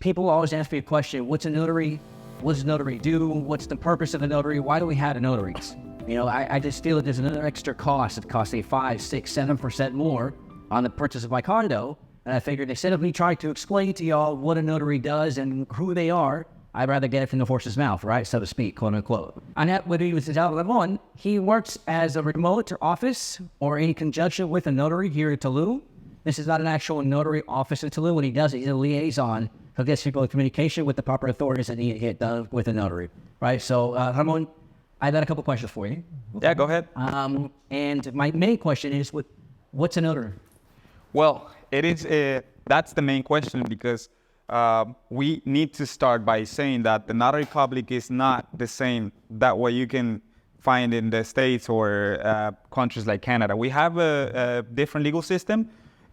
People always ask me a question, what's a notary? What does a notary do? What's the purpose of a notary? Why do we have notaries? I just feel that there's another extra cost. It costs me 5, 6, 7% more on the purchase of my condo. And I figured instead of me trying to explain to y'all what a notary does and who they are, I'd rather get it from the horse's mouth, right? So to speak, quote unquote. And that what he was telling one, he works as a remote office or in conjunction with a notary here in Tulum. This is not an actual notary office in Tulum. What he does, he's a liaison who gets people in communication with the proper authorities that need to get done with a notary, right? So, Ramon, I've got a couple questions for you. Yeah, go ahead. And my main question is, what's a notary? Well, it is. That's the main question because we need to start by saying that the notary public is not the same that what you can find in the States or countries like Canada. We have a different legal system.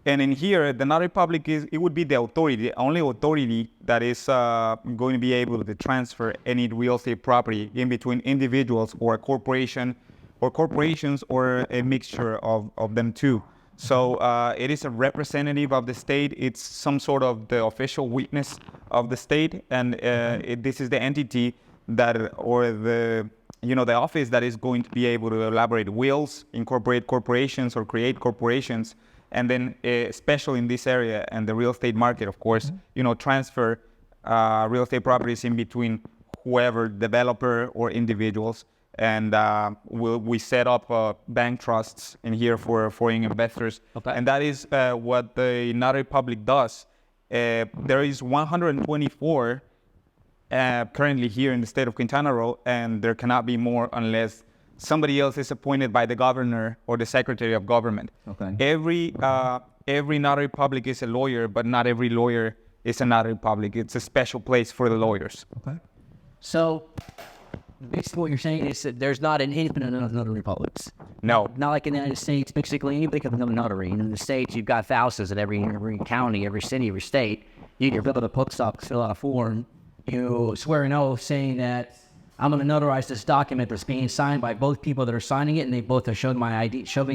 And in here, the notary public it would be the authority, the only authority that is going to be able to transfer any real estate property in between individuals or a corporation or corporations or a mixture of them too. So it is a representative of the state. It's some sort of the official witness of the state. And this is the entity that, or the office that is going to be able to elaborate wills, incorporate corporations or create corporations. And then, especially in this area and the real estate market, of course, transfer real estate properties in between whoever, developer or individuals. And we set up bank trusts in here for foreign investors. Okay. And that is what the notary public does. There is 124 currently here in the state of Quintana Roo, and there cannot be more unless somebody else is appointed by the governor or the secretary of government. Okay. Every notary public is a lawyer, but not every lawyer is a notary public. It's a special place for the lawyers. Okay. So basically what you're saying is that there's not an infinite amount of notary publics. No. Not like in the United States. Basically, anybody can become a notary. And in the States, you've got thousands in every county, every city, every state. You can fill out a post office, fill out a form. You swear an oath saying that I'm going to notarize this document that's being signed by both people that are signing it, and they both are showing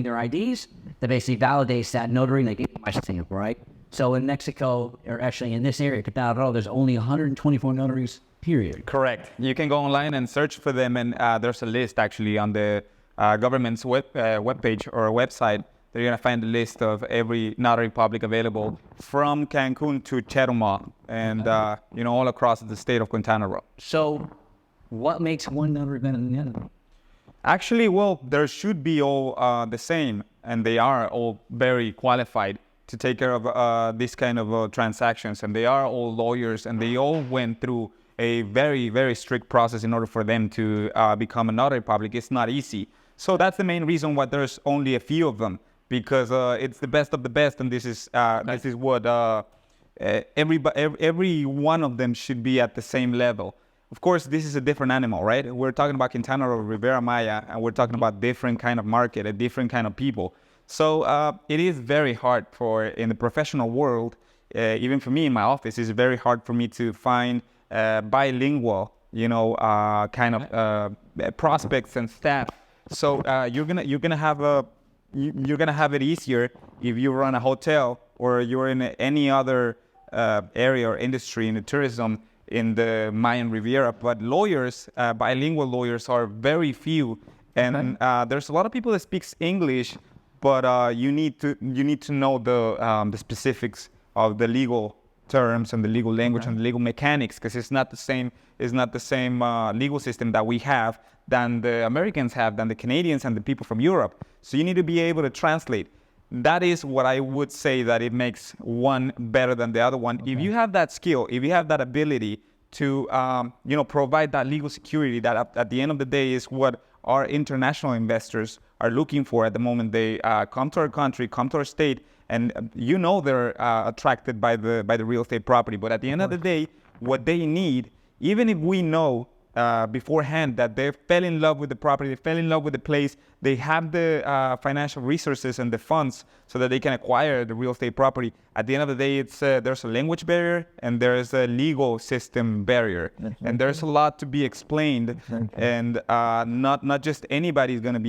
their IDs. That basically validates that notary, and they get my stamp, right? So in Mexico, or actually in this area, Quintana Roo, there's only 124 notaries, period. Correct. You can go online and search for them, and there's a list actually on the government's webpage or website. They're going to find a list of every notary public available from Cancun to Chetumal and all across the state of Quintana Roo. So what makes one notary better than the other? Actually, well, there should be all the same, and they are all very qualified to take care of this kind of transactions, and they are all lawyers, and they all went through a very, very strict process in order for them to become a notary public. It's not easy. So that's the main reason why there's only a few of them, because it's the best of the best, and this is what every one of them should be at the same level. Of course, this is a different animal, right? We're talking about Quintana Roo, Rivera Maya, and we're talking about different kind of market, a different kind of people. So it is very hard in the professional world, even for me in my office, it's very hard for me to find bilingual, kind of prospects and staff. So you're gonna have it easier if you run a hotel or you're in any other area or industry in the tourism in the Mayan Riviera. But lawyers, bilingual lawyers, are very few, and there's a lot of people that speaks English, but you need to know the specifics of the legal terms and the legal language and the legal mechanics, because it's not the same legal system that we have than the Americans have, than the Canadians and the people from Europe. So you need to be able to translate. That is what I would say that it makes one better than the other one. Okay. If you have that skill, if you have that ability to provide that legal security, that at the end of the day is what our international investors are looking for at the moment. They come to our country, come to our state, and they're attracted by the real estate property. But at the end of the day, what they need, even if we know beforehand that they fell in love with the property, they fell in love with the place, they have the financial resources and the funds so that they can acquire the real estate property. At the end of the day, there's a language barrier and there's a legal system barrier, and there's a lot to be explained, and not just anybody is going to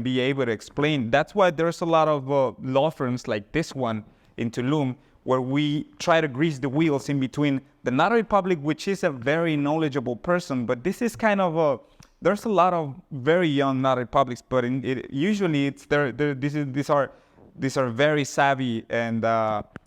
be able to explain. That's why there's a lot of law firms like this one in Tulum, where we try to grease the wheels in between the notary public, which is a very knowledgeable person, but this is kind of there's a lot of very young notary publics, but usually it's these are very savvy and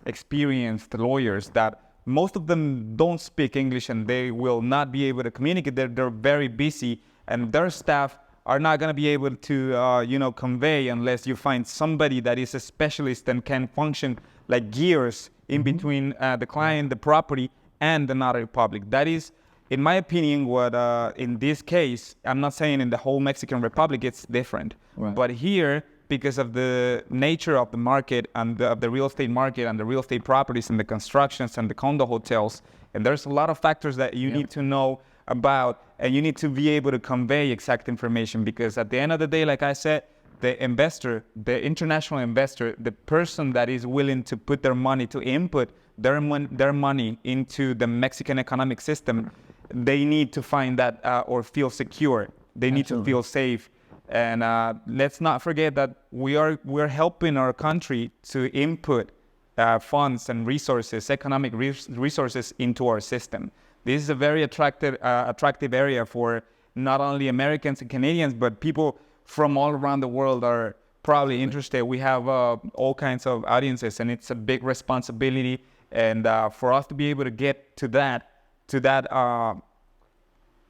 experienced lawyers that most of them don't speak English and they will not be able to communicate. They're very busy, and their staff are not going to be able to convey unless you find somebody that is a specialist and can function like gears in between the client, the property, and the notary public. That is, in my opinion, what in this case, I'm not saying in the whole Mexican Republic it's different, right. But here, because of the nature of the market and of the real estate market and the real estate properties and the constructions and the condo hotels, and there's a lot of factors that you need to know about, and you need to be able to convey exact information, because at the end of the day, like I said, the investor, the international investor, the person that is willing to put their money, to input their money into the Mexican economic system, they need to find that or feel secure. They need to feel safe. And let's not forget that we're helping our country to input funds and resources, economic resources into our system. This is a very attractive area for not only Americans and Canadians, but people from all around the world are probably interested. We have all kinds of audiences, and it's a big responsibility. And for us to be able to get to that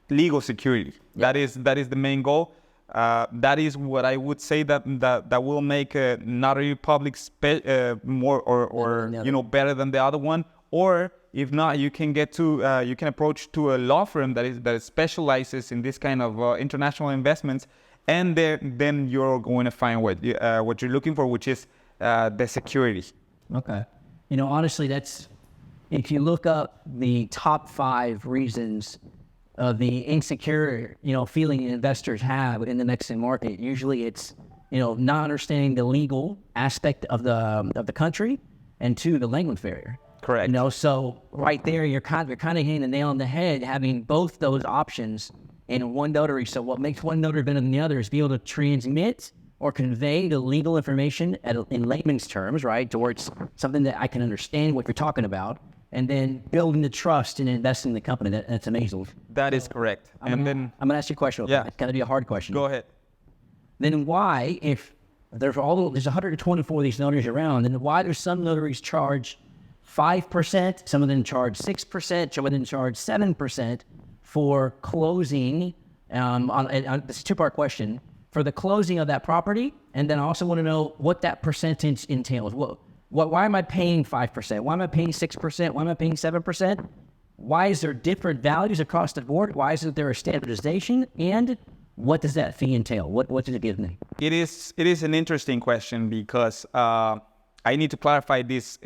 legal security, that is the main goal. That is what I would say that will make a notary public more or better than the other one. Or if not, you can get to you can approach to a law firm that specializes in this kind of international investments, and then you're going to find what you're looking for, which is the security. Okay, honestly, that's, if you look up the top 5 reasons of the insecure feeling investors have in the Mexican market, usually it's not understanding the legal aspect of the country, and 2, the language barrier. Correct. So right there, you're kind of hitting the nail on the head, having both those options in one notary. So what makes one notary better than the other is be able to transmit or convey the legal information in layman's terms, right, towards something that I can understand what you're talking about, and then building the trust and investing in the company. That's amazing. That is correct. I'm going to ask you a question. Yeah. It's going to be a hard question. Go ahead. Then why, if there's 124 of these notaries around, then why do some notaries charge 5%, some of them charge 6%, some of them charge 7% for closing? This is a 2-part question. For the closing of that property, and then I also want to know what that percentage entails. Why am I paying 5%? Why am I paying 6%? Why am I paying 7%? Why is there different values across the board? Why isn't there a standardization? And what does that fee entail? What does it give me? It is an interesting question, because I need to clarify this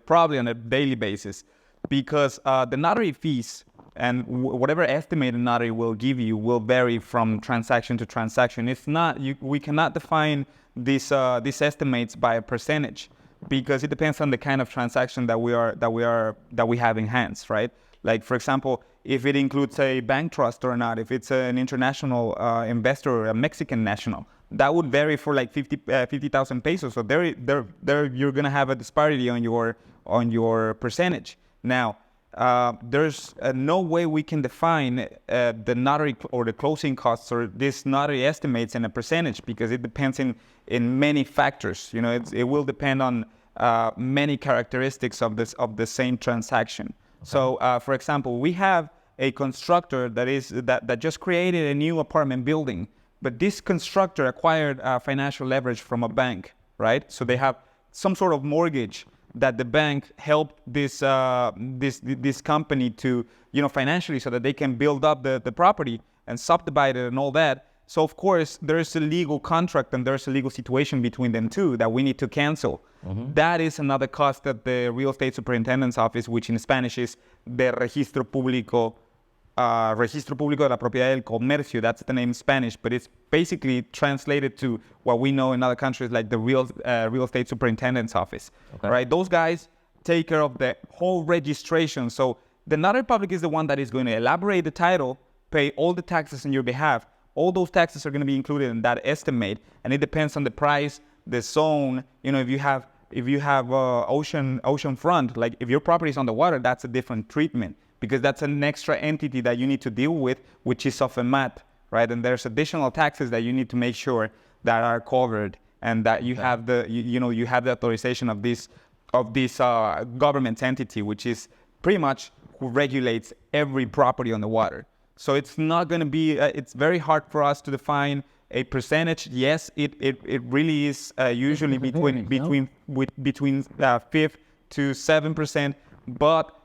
probably on a daily basis, because the notary fees and whatever estimate a notary will give you will vary from transaction to transaction. It's not we cannot define these estimates by a percentage, because it depends on the kind of transaction that we have in hands, right? Like, for example, if it includes a bank trust or not, if it's an international investor or a Mexican national, that would vary for like 50,000 pesos. So there you're gonna have a disparity on your percentage. Now, there's no way we can define the notary or the closing costs or this notary estimates in a percentage, because it depends in many factors. It will depend on many characteristics of the same transaction. Okay. So, for example, we have a constructor that just created a new apartment building, but this constructor acquired financial leverage from a bank, right? So they have some sort of mortgage that the bank helped this company to, financially, so that they can build up the property and subdivide it and all that. So of course there's a legal contract and there's a legal situation between them too that we need to cancel. Mm-hmm. That is another cost that the real estate superintendent's office, which in Spanish is the Registro Público de la Propiedad del Comercio, that's the name in Spanish, but it's basically translated to what we know in other countries like the real estate superintendent's office. Okay. Right? Those guys take care of the whole registration. So the notary public is the one that is going to elaborate the title, pay all the taxes on your behalf. All those taxes are going to be included in that estimate, and it depends on the price, the zone. If you have ocean front, like if your property is on the water, that's a different treatment because that's an extra entity that you need to deal with, which is off a mat, right? And there's additional taxes that you need to make sure that are covered and that you have the you have the authorization of this government entity, which is pretty much who regulates every property on the water. So it's not going to be it's very hard for us to define a percentage. Yes, it really is usually between 5 to 7%, but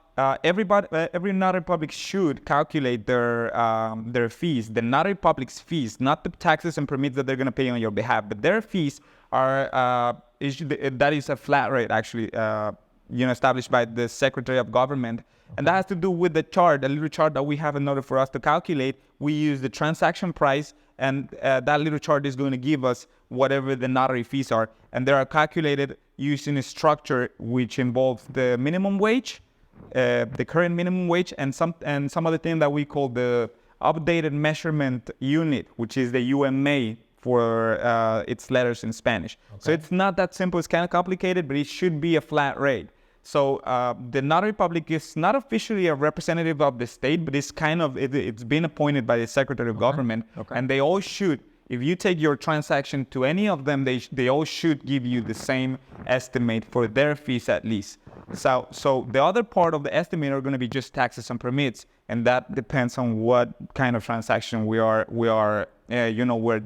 every notary public should calculate their fees, the notary public's fees, not the taxes and permits that they're going to pay on your behalf, but their fees are that is a flat rate actually, established by the Secretary of Government, and that has to do with the chart, a little chart that we have in order for us to calculate. We use the transaction price, and that little chart is going to give us whatever the notary fees are, and they are calculated using a structure which involves the minimum wage, the current minimum wage, and some other thing that we call the updated measurement unit, which is the UMA for its letters in Spanish. Okay. So it's not that simple. It's kind of complicated, but it should be a flat rate. So the notary public is not officially a representative of the state, but it's kind of it's been appointed by the Secretary of Government, and they all should. If you take your transaction to any of them, they all should give you the same estimate for their fees at least. So the other part of the estimate are going to be just taxes and permits, and that depends on what kind of transaction we're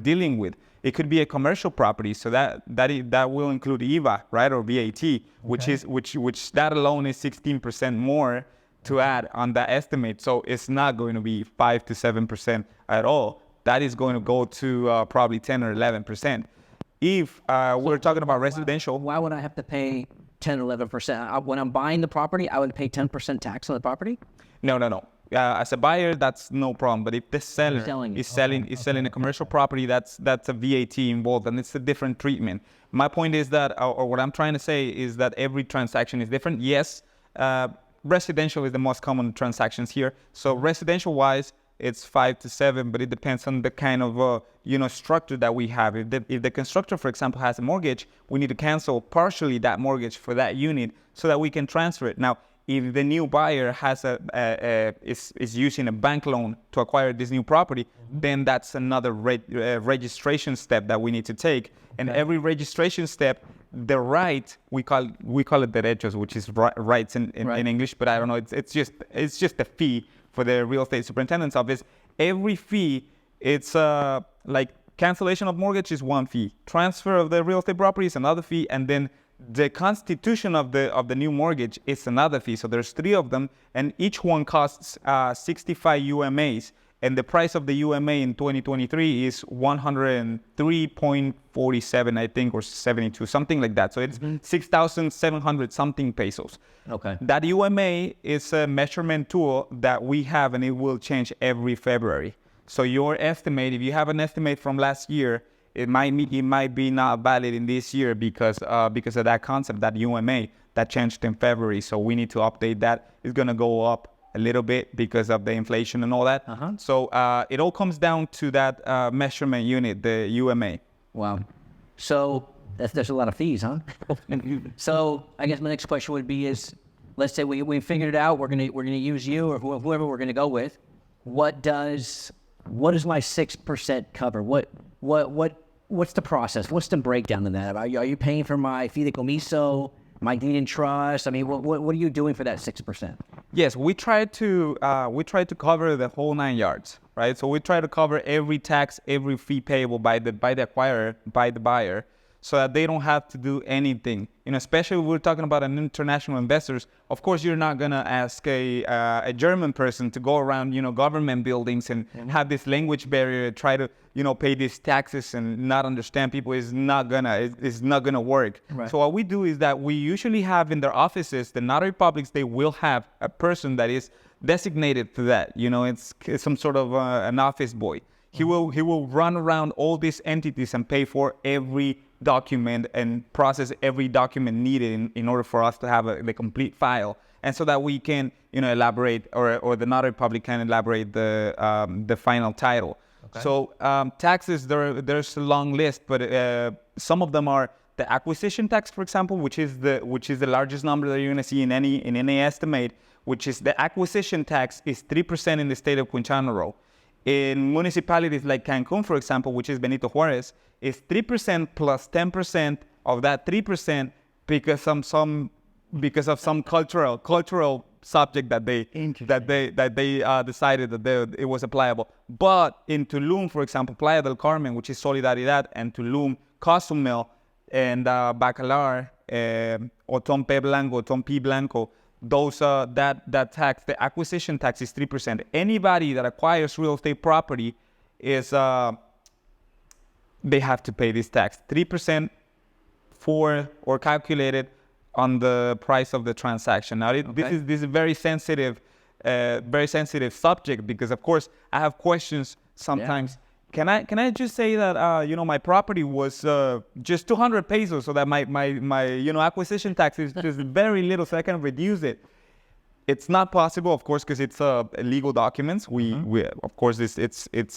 dealing with. It could be a commercial property, so that will include IVA, right, or VAT, which that alone is 16% more to add on that estimate. So it's not going to be 5 to 7% at all. That is going to go to probably 10 or 11%. If we're talking about residential, why would I have to pay 10 or 11%? When I'm buying the property, I would pay 10% tax on the property? No. As a buyer, that's no problem. But if the seller is selling a commercial property, that's a VAT involved, and it's a different treatment. My point is that, or what I'm trying to say is that every transaction is different. Yes, residential is the most common transactions here. So residential-wise, it's 5 to 7, but it depends on the kind of structure that we have. If the constructor, for example, has a mortgage, we need to cancel partially that mortgage for that unit so that we can transfer it. Now, if the new buyer has is using a bank loan to acquire this new property, then that's another registration step that we need to take. And every registration step, the right, we call it derechos, which is rights in English, but I don't know. It's just a fee for the real estate superintendent's office. Every fee, it's like cancellation of mortgage is one fee, transfer of the real estate property is another fee, and then the constitution of the new mortgage is another fee. So there's 3 of them, and each one costs 65 UMAs, and the price of the UMA in 2023 is 103.47, I think, or 72, something like that. So it's 6,700 something pesos. Okay. That UMA is a measurement tool that we have, and it will change every February. So your estimate, if you have an estimate from last year, it might be not valid in this year because of that concept, that UMA that changed in February. So we need to update that. It's going to go up a little bit because of the inflation and all that. So it all comes down to that measurement unit, the UMA. Wow. So there's a lot of fees, huh? So I guess my next question would be is, let's say we figured it out. We're gonna use you or whoever we're gonna go with. What does my 6% cover? What's the process? What's the breakdown of that? Are you paying for my fideicomiso, my deed in trust? I mean, what are you doing for that 6%? Yes, we try to cover the whole 9 yards, right? So we try to cover every tax, every fee payable by the acquirer, by the buyer, so that they don't have to do anything. Especially if we're talking about an international investors. Of course, you're not gonna ask a German person to go around, government buildings and have this language barrier, try to, pay these taxes and not understand people. It's not gonna work. Right. So what we do is that we usually have in their offices, the notary publics, they will have a person that is designated to that. It's some sort of an office boy. He will run around all these entities and pay for every document and process every document needed in order for us to have the complete file, and so that we can elaborate or the notary public can elaborate the final title. Okay. So taxes, there's a long list, but some of them are the acquisition tax, for example, which is the largest number that you're going to see in any estimate, which is the acquisition tax is 3% in the state of Quintana Roo. In municipalities like Cancun, for example, which is Benito Juarez, is 3% plus 10% of that 3% because of some cultural subject that they decided that it was applicable. But in Tulum, for example, Playa del Carmen, which is Solidaridad, and Tulum, Cozumel, and Bacalar, or Tompe Blanco, Tompi Blanco, those that tax, the acquisition tax is 3%. Anybody that acquires real estate property is they have to pay this tax, 3% for or calculated on the price of the transaction. Now, this is a very sensitive subject because, of course, I have questions sometimes. Yeah. Can I just say that my property was just 200 pesos, so that my acquisition tax is just very little, so I can reduce it. It's not possible, of course, because it's legal documents. We of course it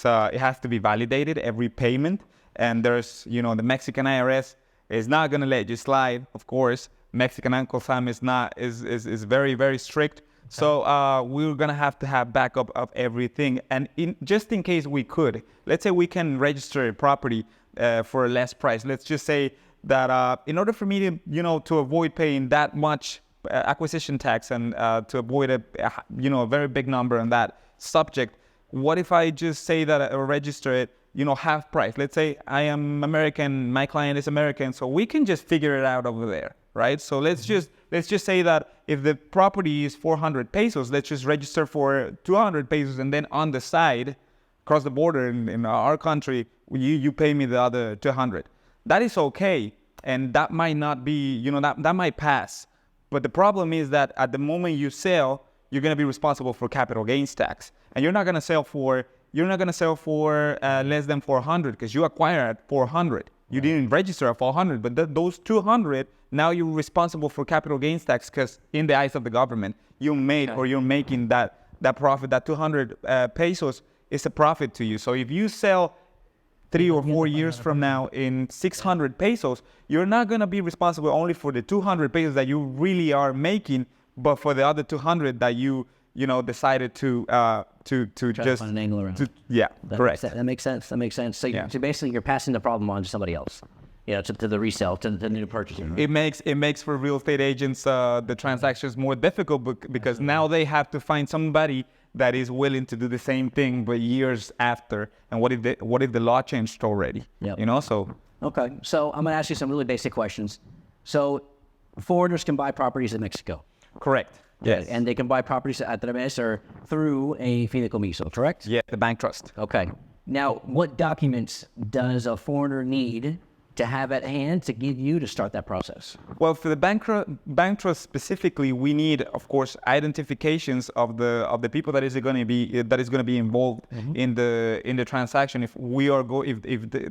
has to be validated every payment, and there's the Mexican IRS is not going to let you slide. Of course, Mexican Uncle Sam is very, very strict. So we're going to have backup of everything. And just in case we could, let's say we can register a property for a less price. Let's just say that in order for me to, to avoid paying that much acquisition tax and to avoid a very big number on that subject, what if I just say that I register it, half price? Let's say I am American, my client is American, so we can just figure it out over there. Right, so let's just say that if the property is 400 pesos, let's just register for 200 pesos, and then on the side, across the border in our country, you pay me the other 200. That is okay, and that might not be, that might pass. But the problem is that at the moment you sell, you're going to be responsible for capital gains tax, and you're not going to sell for less than 400 because you acquire at 400. You didn't register at 400, but those 200, now you're responsible for capital gains tax because in the eyes of the government, you're making that profit, that 200 pesos is a profit to you. So if you sell 3 or 4 years from now in 600 pesos, you're not going to be responsible only for the 200 pesos that you really are making, but for the other 200 that you decided to just find an angle around. Correct. That makes sense. So, so basically, you're passing the problem on to somebody else, to the resale, to the new purchaser. Right? It makes for real estate agents the transactions more difficult because now they have to find somebody that is willing to do the same thing but years after. And what if the law changed already? Yep. So okay. So I'm going to ask you some really basic questions. So foreigners can buy properties in Mexico. Correct. Yes. And they can buy properties at través or through a fideicomiso, correct? Yeah, the bank trust. Okay. Now, what documents does a foreigner need to have at hand to give you to start that process? Well, for the bank trust specifically, we need, of course, identifications of the people that is going to be involved in the transaction. If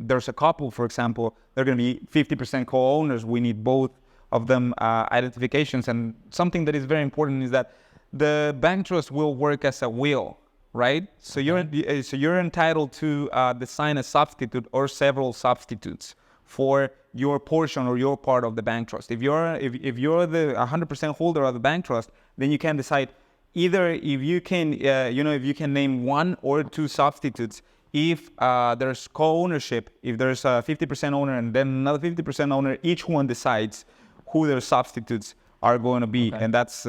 there's a couple, for example, they're going to be 50% co-owners. We need both of them identifications. And something that is very important is that the bank trust will work as a will, right? So you're entitled to design a substitute or several substitutes for your portion or your part of the bank trust. If you're the 100% holder of the bank trust, then you can decide either if you can name one or two substitutes. If there's co-ownership, if there's a 50% owner and then another 50% owner, each one decides who their substitutes are going to be, and that's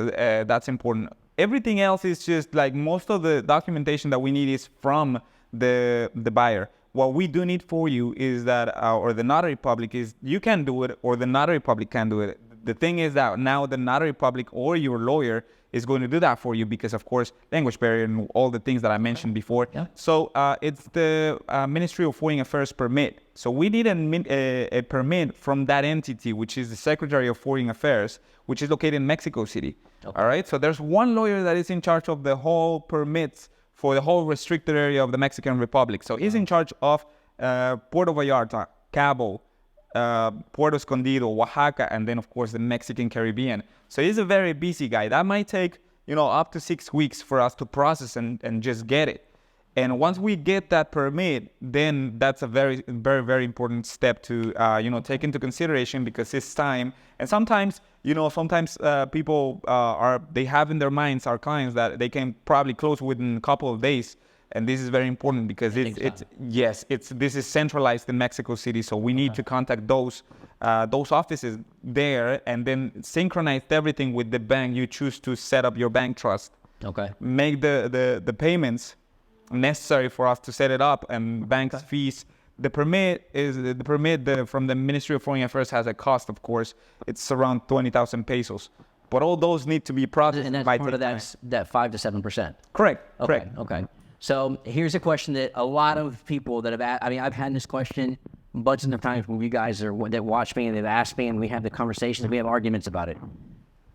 important. Everything else is just like most of the documentation that we need is from the buyer. What we do need for you is that, or the notary public is, you can do it, or the notary public can do it. The thing is that now the notary public or your lawyer is going to do that for you because, of course, language barrier and all the things that I mentioned before. Yeah. So it's the Ministry of Foreign Affairs permit. So we need a permit from that entity, which is the Secretary of Foreign Affairs, which is located in Mexico City. Okay. All right. So there's one lawyer that is in charge of the whole permits for the whole restricted area of the Mexican Republic. So he's in charge of Puerto Vallarta, Cabo, Puerto Escondido, Oaxaca, and then, of course, the Mexican Caribbean. So he's a very busy guy. That might take, up to 6 weeks for us to process and just get it. And once we get that permit, then that's a very, very, very important step to, take into consideration, because it's time. And sometimes, people they have in their minds, our clients, that they can probably close within a couple of days. And this is very important because this is centralized in Mexico City. So we need to contact those offices there, and then synchronize everything with the bank you choose to set up your bank trust. Okay. Make the payments necessary for us to set it up, and bank's fees. The permit from the Ministry of Foreign Affairs has a cost, of course. It's around 20,000 pesos. But all those need to be processed. And that's part of that 5 to 7%. Correct. Okay. Correct. Okay. So here's a question that a lot of people that have asked, I've had this question bunches of times when you guys that watch me and they've asked me, and we have the conversations and we have arguments about it.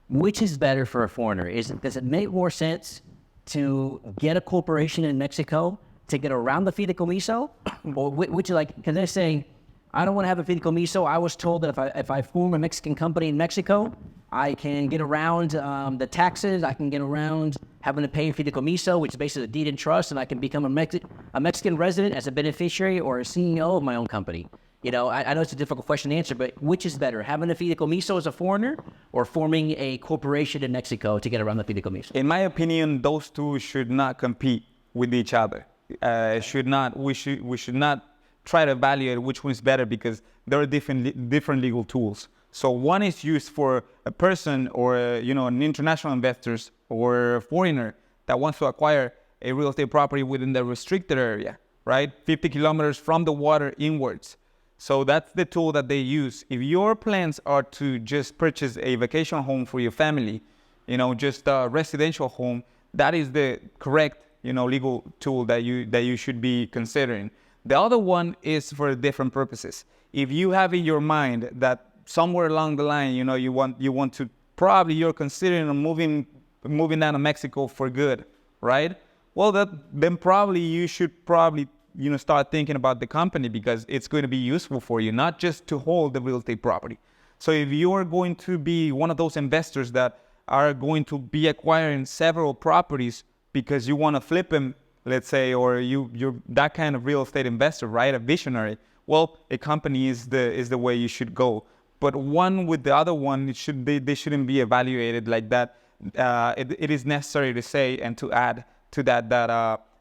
Which is better for a foreigner? Does it make more sense to get a corporation in Mexico to get around the fideicomiso, or because they're saying, I don't want to have a fideicomiso. I was told that if I form a Mexican company in Mexico, I can get around the taxes. I can get around having to pay a fideicomiso, which is basically a deed in trust, and I can become a Mexican resident as a beneficiary or a CEO of my own company. I know it's a difficult question to answer, but which is better, having a fideicomiso as a foreigner or forming a corporation in Mexico to get around the fideicomiso? In my opinion, those two should not compete with each other. We should not try to evaluate which one is better, because there are different legal tools. So one is used for a person or an international investor or a foreigner that wants to acquire a real estate property within the restricted area, right? 50 kilometers from the water inwards. So that's the tool that they use. If your plans are to just purchase a vacation home for your family, just a residential home, that is the correct, legal tool that you should be considering. The other one is for different purposes. If you have in your mind that somewhere along the line, you want to, probably you're considering moving down to Mexico for good, right? Well, then probably you should start thinking about the company, because it's going to be useful for you, not just to hold the real estate property. So if you are going to be one of those investors that are going to be acquiring several properties because you want to flip them, let's say, or you're that kind of real estate investor, right? A visionary. Well, a company is the way you should go. But one with the other one, they shouldn't be evaluated like that. It is necessary to say and to add to that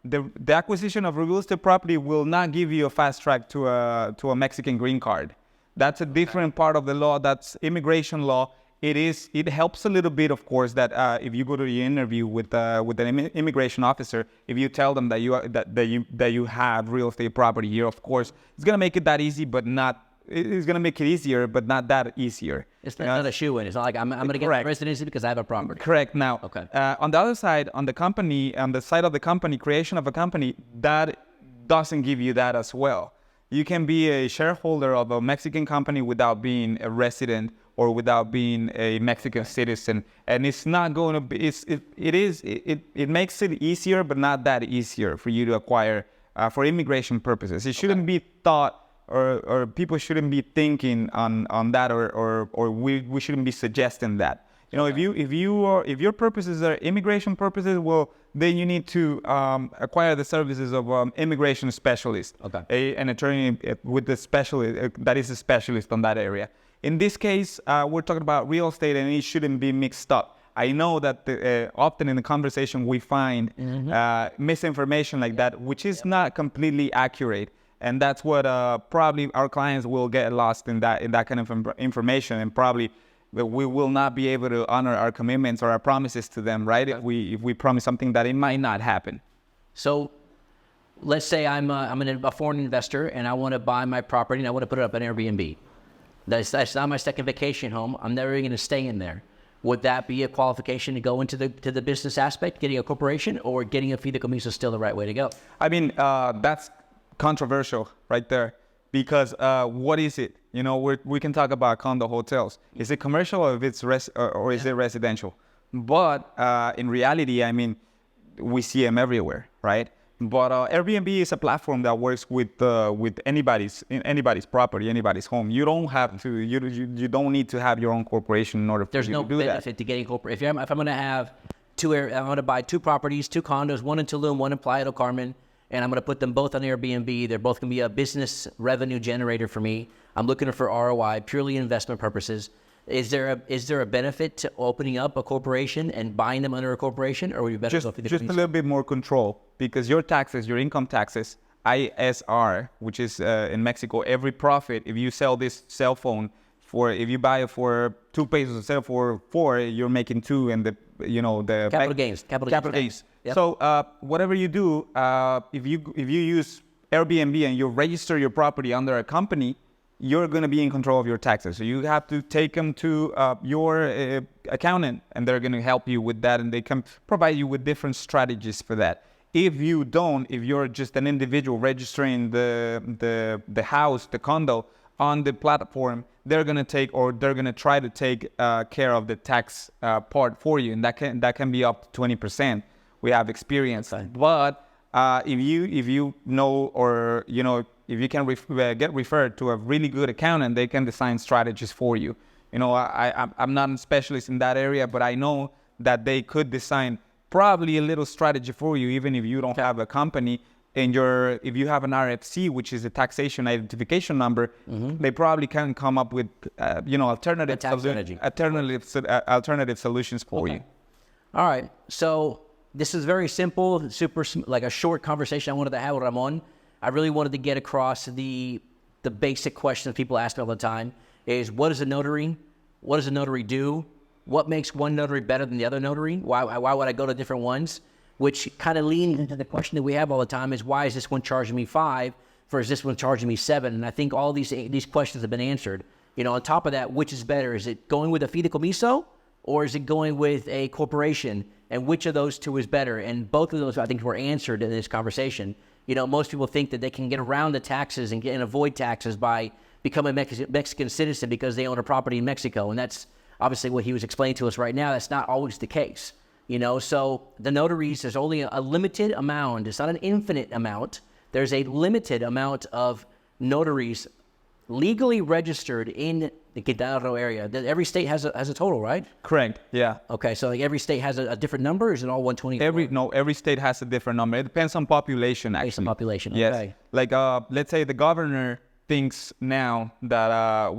the acquisition of real estate property will not give you a fast track to a Mexican green card. That's a different part of the law. That's immigration law. It helps a little bit, of course, that if you go to the interview with an immigration officer, if you tell them that you have real estate property here, of course, it's gonna make it that easy, but not. It's gonna make it easier, but not that easier. It's not a shoe-in. It's not like I'm gonna get residency because I have a property. Correct. Now, okay. On the other side, on the side of the company, creation of a company, that doesn't give you that as well. You can be a shareholder of a Mexican company without being a resident or without being a Mexican citizen, and it's not going to be. It makes it easier, but not that easier for you to acquire for immigration purposes. It shouldn't be thought, or people shouldn't be thinking on that, or we shouldn't be suggesting that. If your purposes are immigration purposes, well, then you need to acquire the services of immigration specialist, an attorney with the specialist that is a specialist on that area. In this case, we're talking about real estate, and it shouldn't be mixed up. I know that often in the conversation we find misinformation like that, which is not completely accurate, and that's what probably our clients will get lost in that kind of information, and probably we will not be able to honor our commitments or our promises to them, right? If we promise something that it might not happen. So, let's say I'm a foreign investor and I want to buy my property and I want to put it up on Airbnb. That's not my second vacation home. I'm never going to stay in there. Would that be a qualification to go into the business aspect, getting a corporation, or getting a fideicomiso is still the right way to go? I mean, that's controversial right there, because what is it? We can talk about condo hotels. Is it commercial, or if it's or is it residential? But in reality, I mean, we see them everywhere, right? But Airbnb is a platform that works with anybody's property, anybody's home. You don't have to. You don't need to have your own corporation in order for you to do that. There's no benefit to getting corporate. If I'm going to have I want to buy two properties, two condos, one in Tulum, one in Playa del Carmen, and I'm going to put them both on Airbnb. They're both going to be a business revenue generator for me. I'm looking for ROI, purely investment purposes. Is there a benefit to opening up a corporation and buying them under a corporation, or would you better just a little bit more control, because your taxes, your income taxes, ISR, which is in Mexico, every profit, if you sell this cell phone if you buy it for 2 pesos and sell it for 4, you're making 2, and the capital gains. Yep. So whatever you do, if you use Airbnb and you register your property under a company, you're going to be in control of your taxes. So you have to take them to your accountant, and they're going to help you with that, and they can provide you with different strategies for that. If you don't, if you're just an individual registering the house, the condo on the platform, they're going to try to take care of the tax part for you, and that can be up to 20%. We have experience. Okay. But if you know, or if you can get referred to a really good accountant, they can design strategies for you. I'm not a specialist in that area, but I know that they could design probably a little strategy for you, even if you don't have a company. And if you have an RFC, which is a taxation identification number, they probably can come up with alternative solutions for you. All right. So this is very simple, like a short conversation I wanted to have with Ramon. I really wanted to get across the basic questions people ask me all the time is, what is a notary? What does a notary do? What makes one notary better than the other notary? Why would I go to different ones? Which kind of leans into the question that we have all the time is, why is this one charging me 5 versus this one charging me 7? And I think all these questions have been answered. On top of that, which is better? Is it going with a fideicomiso, or is it going with a corporation? And which of those two is better? And both of those, I think, were answered in this conversation. Most people think that they can get around the taxes and avoid taxes by becoming a Mexican citizen because they own a property in Mexico. And that's obviously what he was explaining to us right now. That's not always the case. So the notaries, there's only a limited amount. It's not an infinite amount. There's a limited amount of notaries legally registered in the Quintana Roo area. Every state has a total, right? Correct. Yeah. Okay, so like every state has a different number, or is it all 124? Every state has a different number. It depends on population, actually. Based on population, yes. Okay. Like, let's say the governor thinks now that,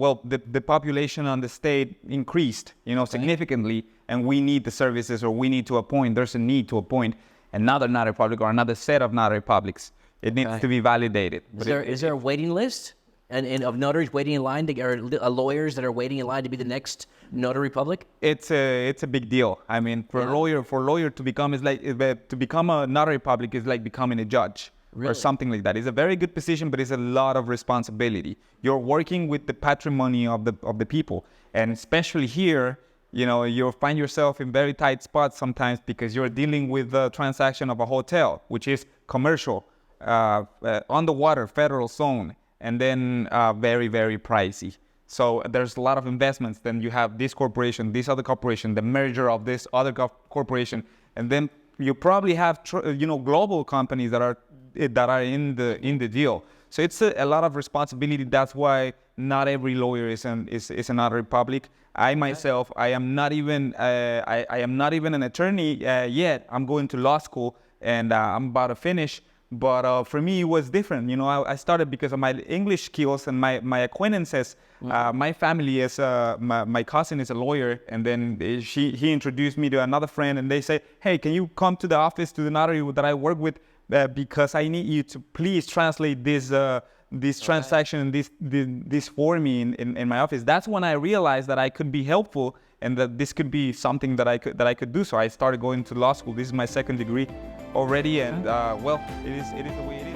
the population on the state increased, significantly, and we need the services, or we need to appoint, there's a need to appoint another notary public or another set of notary publics. It needs to be validated. Is there a waiting list and of notaries waiting in line or lawyers that are waiting in line to be the next notary public? It's a big deal. I mean, for a lawyer to become a notary public is like becoming a judge. Really? Or something like that. It's a very good position, but it's a lot of responsibility. You're working with the patrimony of the people, and especially here, you'll find yourself in very tight spots sometimes because you're dealing with the transaction of a hotel, which is commercial, on the water, federal zone, and then very, very pricey. So there's a lot of investments. Then you have this corporation, this other corporation, the merger of this other corporation, and then you probably have global companies that are in the deal. So it's a lot of responsibility. That's why not every lawyer is a notary public. I myself, I am not even an attorney yet. I'm going to law school, and I'm about to finish. But for me, it was different. I started because of my English skills and my acquaintances. My family is, my cousin is a lawyer, and then he introduced me to another friend, and they say, hey, can you come to the office, to the notary that I work with, because I need you to please translate this transaction and this for me in my office. That's when I realized that I could be helpful, and that this could be something that I could do. So I started going to law school. This is my second degree already, and it is the way it is.